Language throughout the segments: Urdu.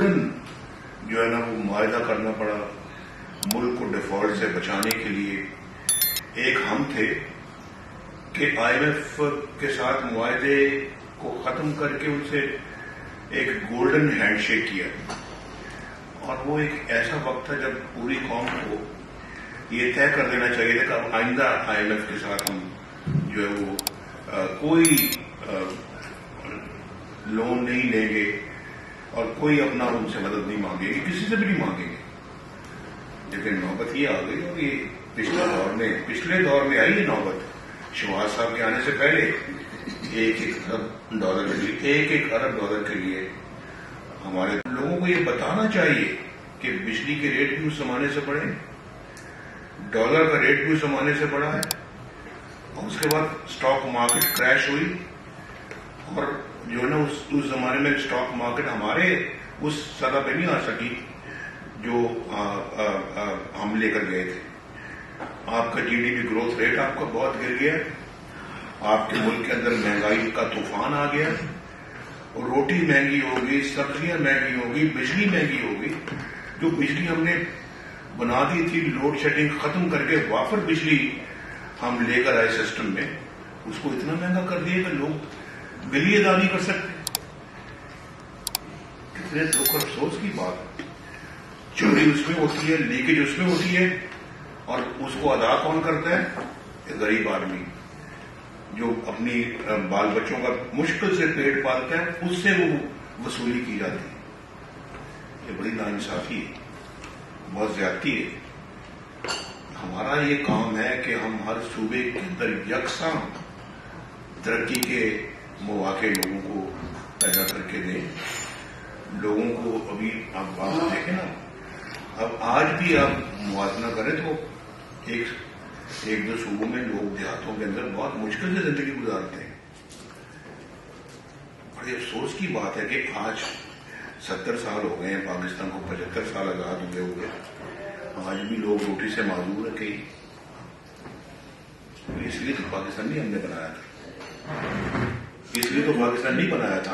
جو ہے نا وہ معاہدہ کرنا پڑا ملک کو ڈیفالٹ سے بچانے کے لیے. ایک ہم تھے کہ آئی ایم ایف کے ساتھ معاہدے کو ختم کر کے ان سے ایک گولڈن ہینڈ شیک کیا, اور وہ ایک ایسا وقت تھا جب پوری قوم کو یہ طے کر دینا چاہیے تھا کہ آئندہ آئی ایم ایف کے ساتھ ہم جو ہے وہ کوئی لون نہیں لیں گے اور کوئی اپنا ان سے مدد نہیں مانگے گی, کسی سے بھی نہیں مانگیں گے. لیکن نوبت یہ آ گئی, اور یہ پچھلے دور میں آئی یہ نوبت شہباز صاحب کے آنے سے پہلے. ایک ارب ڈالر کے لیے ہمارے لوگوں کو یہ بتانا چاہیے کہ بجلی کے ریٹ بھی اس زمانے سے بڑھے, ڈالر کا ریٹ بھی اس زمانے سے بڑھا ہے, اور اس کے بعد اسٹاک مارکیٹ کریش ہوئی, اور جو ہے نا اس زمانے میں اسٹاک مارکیٹ ہمارے اس سطح پہ نہیں آ سکی جو ہم لے کر گئے تھے. آپ کا G D P growth rate آپ کا بہت گر گیا, آپ کے ملک کے اندر مہنگائی کا طوفان آ گیا, اور روٹی مہنگی ہوگی, سبزیاں مہنگی ہوگی, بجلی مہنگی ہوگی. جو بجلی ہم نے بنا دی تھی لوڈ شیڈنگ ختم کر کے وافر بجلی ہم لے کر آئے سسٹم میں, اس کو اتنا مہنگا کر دیا کہ لوگ بل ہی ادا نہیں کر سکتے. کتنے دکھ اور افسوس کی بات. چوری اس میں ہوتی ہے, لیکیج اس میں ہوتی ہے, اور اس کو ادا کون کرتا ہے؟ غریب آدمی جو اپنی بال بچوں کا مشکل سے پیٹ پالتا ہے, اس سے وہ وصولی کی جاتی ہے. یہ بڑی ناانصافی ہے, بہت زیادتی ہے. ہمارا یہ کام ہے کہ ہم ہر صوبے کے اندر یکساں ترقی کے مواقع لوگوں کو پیدا کر کے دیں. لوگوں کو ابھی آپ بات دیکھیں نا, اب آج بھی آپ موازنہ کریں تو ایک دو صوبوں میں لوگ دیہاتوں کے اندر بہت مشکل سے زندگی گزارتے ہیں. بڑے افسوس کی بات ہے کہ آج 70 سال ہو گئے ہیں پاکستان کو, 75 سال آزاد ہوئے, آج بھی لوگ روٹی سے معذور ہیں. کہیں اس لیے تو پاکستان نہیں ہم نے بنایا تھا, اس لیے تو پاکستان نہیں بنایا تھا.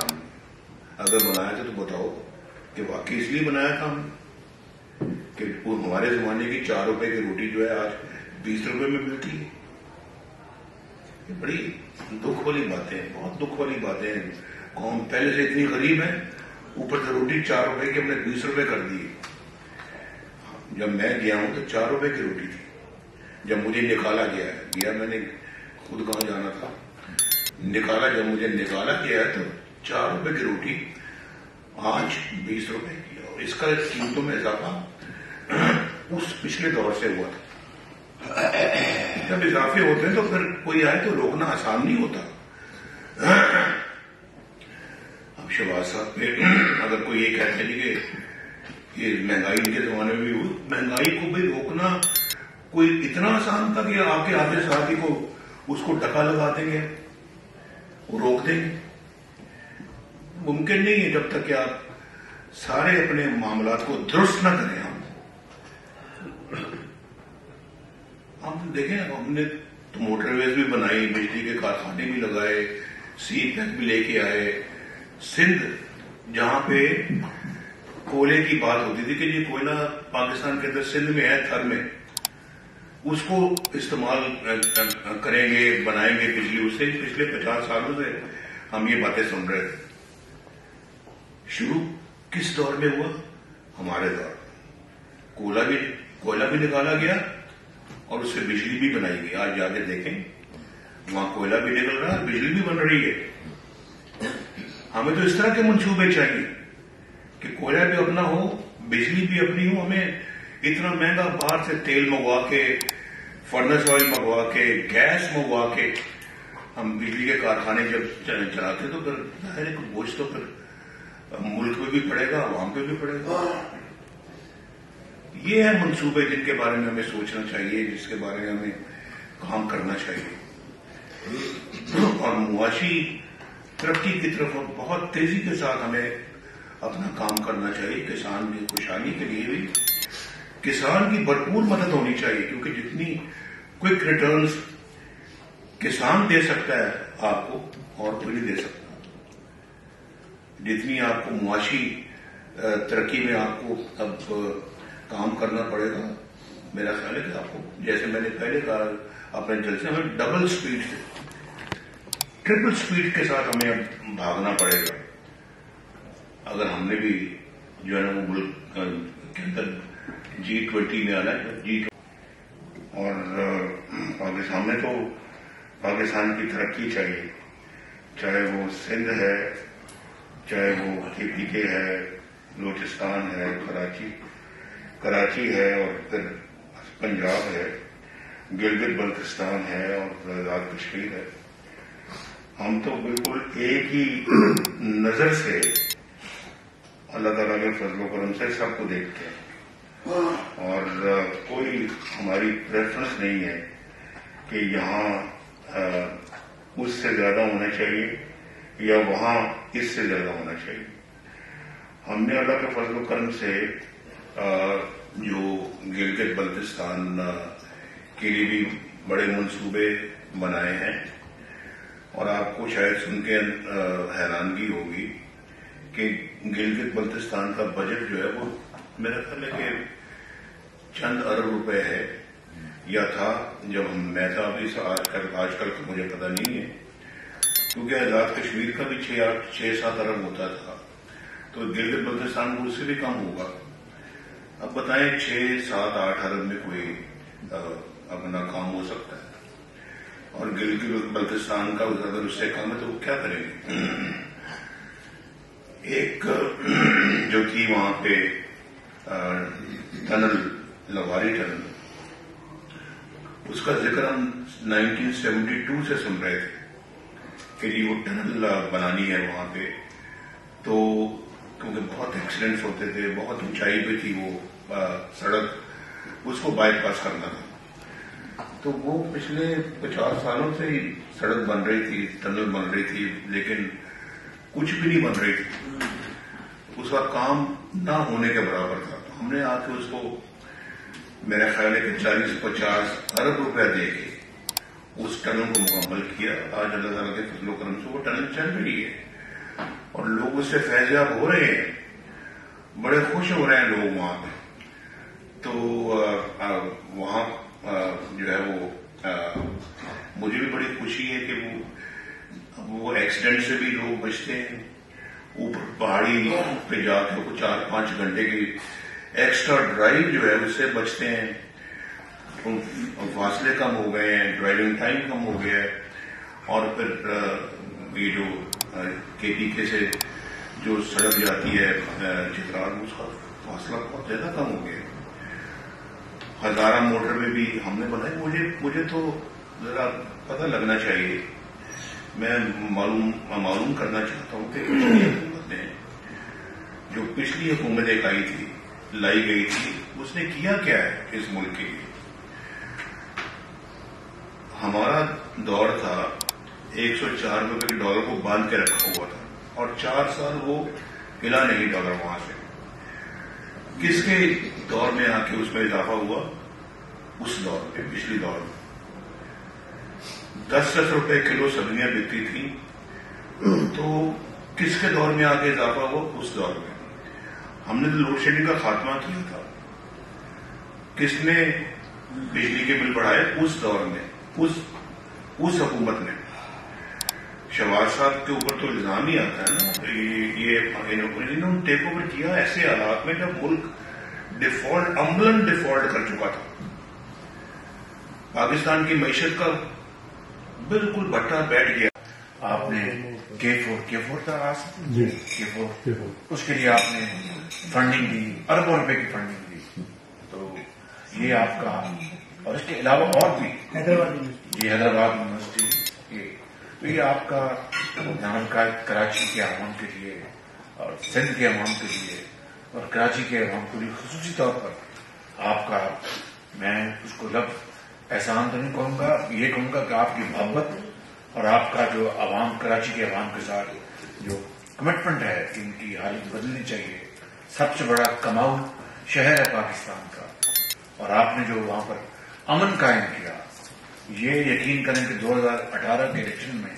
اگر بنایا تھا تو بتاؤ کہ واقعی اس لیے بنایا تھا ہم کہ ہمارے زمانے کی 4 روپے کی روٹی جو ہے آج 20 روپے میں ملتی ہے. یہ بڑی دکھ والی باتیں, بہت دکھ والی باتیں. قوم پہلے سے اتنی غریب ہے, اوپر سے روٹی 4 روپے کی ہم نے 20 روپے کر دی. جب میں گیا ہوں تو 4 روپے کی روٹی تھی. جب مجھے نکالا گیا میں نے خود کہاں جانا تھا, جب مجھے نکالا گیا تو 4 روپے کی روٹی آج 20 روپے کی, اور اس کا قیمتوں میں اضافہ اس پچھلے دور سے ہوا تھا. جب اضافے ہوتے ہیں تو پھر کوئی آئے تو روکنا آسان نہیں ہوتا. اب شہباز صاحب پہ اگر کوئی یہ کہتے ہیں کہ یہ مہنگائی کے زمانے میں بھی ہوئی, مہنگائی کو بھی روکنا کوئی اتنا آسان تھا کہ آپ کے آتے ساتھی کو اس کو ٹکا لگا دیں گے, وہ روک دیں گے؟ ممکن نہیں ہے جب تک کہ آپ سارے اپنے معاملات کو درست نہ کریں. ہم دیکھیں, ہم نے تو موٹر ویز بھی بنائی, بجلی کے کارخانے بھی لگائے, سی پیک بھی لے کے آئے. سندھ جہاں پہ کوئلے کی بات ہوتی تھی کہ یہ کوئلہ پاکستان کے اندر سندھ میں ہے, تھر میں, اس کو استعمال کریں گے, بنائیں گے بجلی. اس سے پچھلے 50 سالوں سے ہم یہ باتیں سن رہے تھے. شروع کس دور میں ہوا؟ ہمارے دور. کوئلہ بھی نکالا گیا اور اس سے بجلی بھی بنائی گئی. آج جا کے دیکھیں, وہاں کوئلہ بھی نکل رہا ہے, بجلی بھی بن رہی ہے. ہمیں تو اس طرح کے منصوبے چاہیے کہ کوئلہ بھی اپنا ہو, بجلی بھی اپنی ہو. ہمیں اتنا مہنگا باہر سے تیل منگوا کے, فرنس آئل منگوا کے, گیس منگوا کے ہم بجلی کے کارخانے جب چلاتے تو پھر ظاہر ہے کہ بوجھ تو پھر ملک پہ بھی پڑے گا, عوام پہ بھی پڑے گا. یہ ہے منصوبے جن کے بارے میں ہمیں سوچنا چاہیے, جس کے بارے میں ہمیں کام کرنا چاہیے. اور معاشی ترقی کی طرف بہت تیزی کے ساتھ ہمیں اپنا کام کرنا چاہیے. کسان کی خوشحالی کے لیے بھی کسان کی بھرپور مدد ہونی چاہیے, کیونکہ جتنی کوئک ریٹرنز کسان دے سکتا ہے آپ کو اور کوئی نہیں دے سکتا. جتنی آپ کو معاشی ترقی میں آپ کو اب کام کرنا پڑے گا. میرا خیال ہے کہ آپ کو جیسے میں نے پہلے کہا اپنے جلسے میں ڈبل سپیڈ سے ٹرپل سپیڈ کے ساتھ ہمیں اب بھاگنا پڑے گا اگر ہم نے بھی جو ہے نا وہ ملک کے اندر G20 میں آنا ہے. اور پاکستان میں تو پاکستان کی ترقی چاہیے, چاہے وہ سندھ ہے, چاہے وہ KPK ہے, بلوچستان ہے, کراچی ہے, اور پھر پنجاب ہے, گلگت بلتستان ہے, اور آزاد کشمیر ہے. ہم تو بالکل ایک ہی نظر سے اللہ تعالیٰ کے فضل و کرم سے سب کو دیکھتے ہیں, اور کوئی ہماری پریفرنس نہیں ہے کہ یہاں اس سے زیادہ ہونا چاہیے یا وہاں اس سے زیادہ ہونا چاہیے. ہم نے اللہ کے فضل و کرم سے جو گلگت بلتستان کے لیے بھی بڑے منصوبے بنائے ہیں, اور آپ کو شاید سن کے حیرانگی ہوگی کہ گلگت بلتستان کا بجٹ جو ہے وہ میرا خیال ہے کہ چند ارب روپے ہے یا تھا جب میں تھا. ابھی آج کل کا مجھے پتہ نہیں ہے, کیونکہ آزاد کشمیر کا بھی 6-7 ارب ہوتا تھا, تو گلگت بلتستان کو اس سے بھی کم ہوگا. اب بتائیں 6-7-8 ارب میں کوئی اپنا کام ہو سکتا ہے, اور گلگت بلتستان کا اگر اس سے کم ہے تو وہ کیا کریں گے. ایک جو تھی وہاں پہ ٹنل, لواری ٹنل, اس کا ذکر ہم 1972 سے سن رہے تھے کہ جی وہ ٹنل بنانی ہے وہاں پہ, تو کیونکہ بہت ایکسیڈنٹس ہوتے تھے, بہت اونچائی پہ تھی وہ سڑک, اس کو بائی پاس کرنا تھا. تو وہ پچھلے 50 سالوں سے ہی سڑک بن رہی تھی, ٹنل بن رہی تھی, لیکن کچھ بھی نہیں بن رہی تھی. اس کا کام نہ ہونے کے برابر تھا. تو ہم نے آ کے اس کو میرا خیال ہے کہ 40-50 ارب روپیہ دے کے اس ٹنل کو مکمل کیا. آج اللہ تعالیٰ کے فضل و کرم سے وہ ٹنل چل رہی ہے اور لوگ اس سے فیض یاب ہو رہے ہیں, بڑے خوش ہو رہے ہیں لوگ وہاں پہ. تو وہاں جو ہے وہ مجھے بھی بڑی خوشی ہے کہ وہ ایکسیڈنٹ سے بھی لوگ بچتے ہیں. اوپر پہاڑی پہ جا کے 4-5 گھنٹے کی ایکسٹرا ڈرائیو جو ہے اس سے بچتے ہیں, فاصلے کم ہو گئے ہیں, ڈرائیونگ ٹائم کم ہو گیا ہے, اور پھر یہ جو KPK سے جو سڑک جاتی ہے چترال, اس کا فاصلہ بہت زیادہ کم ہو گیا ہے. ہزارہ موٹر میں بھی ہم نے بنائی. مجھے تو ذرا پتہ لگنا چاہیے, میں معلوم کرنا چاہتا ہوں کہ پچھلی حکومتیں جو پچھلی حکومتیں لائی گئی تھی, اس نے کیا کیا ہے اس ملک کے لیے. ہمارا دور تھا 104 روپے کے ڈالر کو باندھ کے رکھا ہوا تھا, اور 4 سال وہ ہلا نہیں ڈالر وہاں سے. کس کے دور میں آ کے اس میں اضافہ ہوا؟ اس دور میں, پچھلی دور میں 10 روپے کلو سبزیاں بکتی تھیں, تو کس کے دور میں آ کے اضافہ ہوا؟ اس دور میں. ہم نے تو لوڈ شیڈنگ کا خاتمہ کیا تھا. کس نے بجلی کے بل بڑھائے؟ اس دور میں, اس حکومت نے. شہباز صاحب کے اوپر تو الزام ہی آتا ہے نا, یہ انہوں نے ٹیک اوور کیا ایسے حالات میں جب ملک عملاً ڈیفالٹ کر چکا تھا. پاکستان کی معیشت کا بالکل بٹا بیٹھ گیا. آپ نے K4 تھا جی, K4 اس کے لیے آپ نے فنڈنگ دی, اربوں روپے کی فنڈنگ دی. تو یہ آپ کا, اور اس کے علاوہ اور بھی حیدرآباد یونیورسٹی, تو یہ آپ کا نام کا کراچی کے عوام کے لیے اور سندھ کے عوام کے لیے اور کراچی کے عوام کے لیے خصوصی طور پر آپ کا, میں اس کو لفظ احسان تو نہیں کہوں گا, یہ کہوں گا کہ آپ کی محبت اور آپ کا جو عوام, کراچی کے عوام کے ساتھ جو کمٹمنٹ ہے کہ ان کی حالت بدلنی چاہیے. سب سے بڑا کماؤ شہر ہے پاکستان کا, اور آپ نے جو وہاں پر امن قائم کیا, یہ یقین کریں کہ 2018 کے الیکشن میں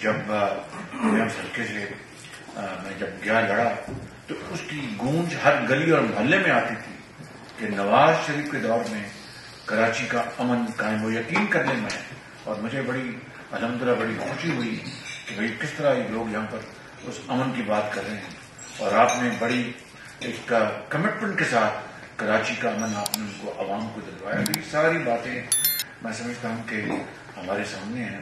جب ہلکے سے میں جب گیا لڑا, تو اس کی گونج ہر گلی اور محلے میں آتی تھی کہ نواز شریف کے دور میں کراچی کا امن قائم و یقین کرنے میں ہے. اور مجھے بڑی الحمدللہ بڑی خوشی ہوئی کہ بھئی کس طرح یہ لوگ یہاں پر اس امن کی بات کر رہے ہیں. اور آپ نے بڑی ایک کمٹمنٹ کے ساتھ کراچی کا امن آپ نے ان کو عوام کو دلوایا. یہ ساری باتیں میں سمجھتا ہوں کہ ہمارے سامنے ہیں.